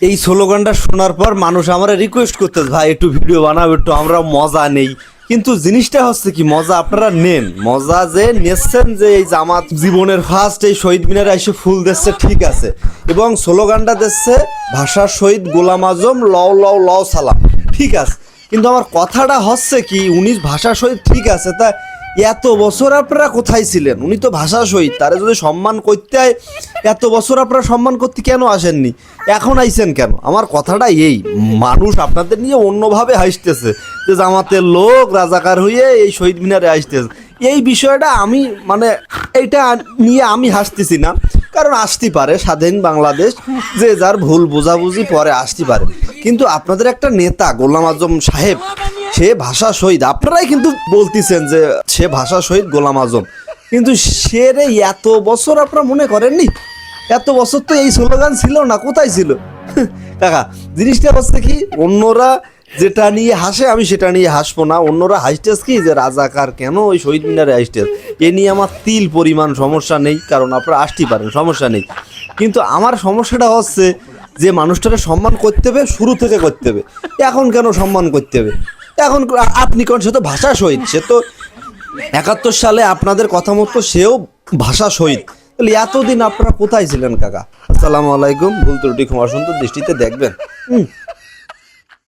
এই স্লোগানটা শোনার পর মানুষ আমরা রিকোয়েস্ট করতেছে, ভাই একটু ভিডিও বানাবো, একটু আমরা মজা নেই। কিন্তু জিনিসটা হচ্ছে কি, মজা আপনারা নেন, মজা যে নিচ্ছেন যে এই জামাত জীবনের ফার্স্ট এই শহীদ মিনারে এসে ফুল দিচ্ছে, ঠিক আছে, এবং স্লোগানটা দিচ্ছে ভাষা শহীদ গোলাম আজম লও লও লও সালাম, ঠিক আছে। কিন্তু আমার কথাটা হচ্ছে কি, উনি ভাষা শহীদ ঠিক আছে, তা এত বছর আপনারা কোথায় ছিলেন? উনি তো ভাষা শহীদ, তারা যদি সম্মান করতে হয়, এত বছর আপনারা সম্মান করতে কেন আসেননি? এখন আইছেন কেন? আমার কথাটা এই, মানুষ আপনাদের নিয়ে অন্যভাবে হাসতেছে যে জামাতের লোক রাজাকার হয়ে এই শহীদ মিনারে আসতেছে। এই বিষয়টা আমি মানে এইটা নিয়ে আমি হাসতেছি না, কারণ আসতে পারে স্বাধীন বাংলাদেশ, যে যার ভুল বোঝাবুঝি পরে আসতে পারে। কিন্তু আপনাদের একটা নেতা গোলাম আজম সাহেব, সে ভাষা শহীদ, আপনারাই কিন্তু বলতেছেন যে সে ভাষা শহীদ গোলাম আজম, কিন্তু সে রে এত বছর আপনারা মনে করেননি? এত বছর তো এই স্লোগান ছিল না, কোথায় ছিল? কাকা, জিনিসটা হচ্ছে কি, অন্যরা যেটা নিয়ে হাসে আমি সেটা নিয়ে হাসবো না। অন্যরা হাসতেস কি যে রাজাকার কেন ওই শহীদ মিনারে আসতেস, এ নিয়ে আমার তিল পরিমাণ সমস্যা নেই, কারণ আপনারা আসতেই পারেন, সমস্যা নেই। কিন্তু আমার সমস্যাটা হচ্ছে যে মানুষটাকে সম্মান করতে হবে, শুরু থেকে করতে হবে। এখন কেন সম্মান করতে হবে? এখন আপনি কোন, সে তো ভাষা শহীদ, সে তো 71 সালে আপনাদের কথা মতো সেও ভাষা শহীদ। তাহলে এতদিন আপনারা কোথায় ছিলেন কাকা? আসসালামু আলাইকুম, ভুল ত্রুটি ক্ষমা সুন্দর দৃষ্টিতে দেখবেন।